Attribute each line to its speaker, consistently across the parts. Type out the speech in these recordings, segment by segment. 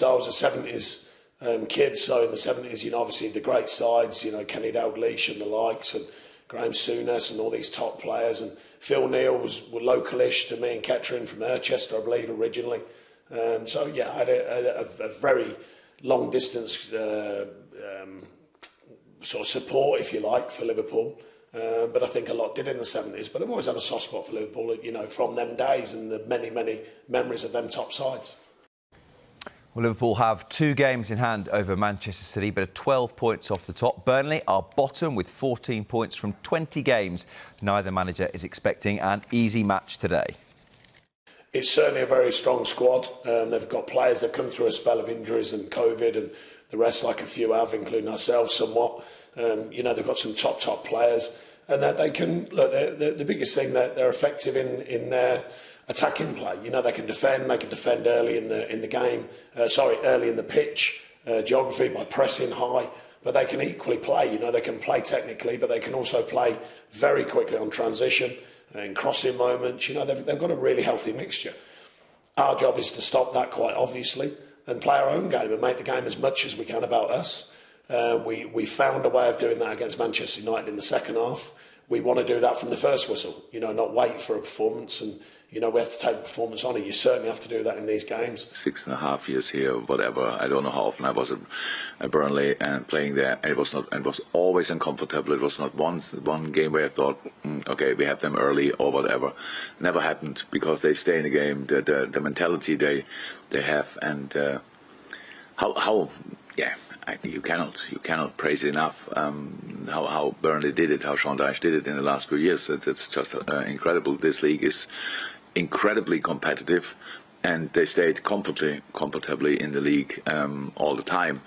Speaker 1: I was a 70s kid, so in the 70s, obviously the great sides, Kenny Dalglish and the likes, and Graeme Souness and all these top players, and Phil Neal were localish to me and Kettering from Irchester, I believe, originally. So yeah, I had a very long distance sort of support, if you like, for Liverpool. But I think a lot did in the 70s. But I've always had a soft spot for Liverpool, from them days and the many, many memories of them top sides.
Speaker 2: Well, Liverpool have 2 games in hand over Manchester City, but are 12 points off the top. Burnley are bottom with 14 points from 20 games. Neither manager is expecting an easy match today.
Speaker 1: It's certainly a very strong squad. They've got players that have come through a spell of injuries and COVID, and the rest, like a few have, including ourselves somewhat. They've got some top players, and that they can look. The biggest thing that they're effective in their attacking play. They can defend. They can defend early in the game. Early in the pitch, geography by pressing high. But they can equally play. They can play technically, but they can also play very quickly on transition and crossing moments. They've got a really healthy mixture. Our job is to stop that, quite obviously, and play our own game and make the game as much as we can about us. We found a way of doing that against Manchester United in the second half. We want to do that from the first whistle, not wait for a performance, and we have to take the performance on it. You certainly have to do that in these games.
Speaker 3: 6.5 years here, whatever. I don't know how often I was at Burnley and playing there. And it was always uncomfortable. It was not one game where I thought, okay, we have them early or whatever. Never happened, because they stay in the game. The mentality they have, and you cannot praise it enough. How Burnley did it, how Dyche did it in the last few years. It's just incredible. This league is incredibly competitive, and they stayed comfortably in the league all the time.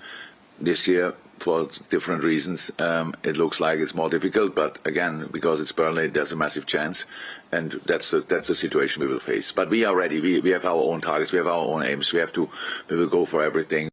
Speaker 3: This year, for different reasons, it looks like it's more difficult. But again, because it's Burnley, there's a massive chance, and that's the situation we will face. But we are ready. We have our own targets. We have our own aims. We will go for everything.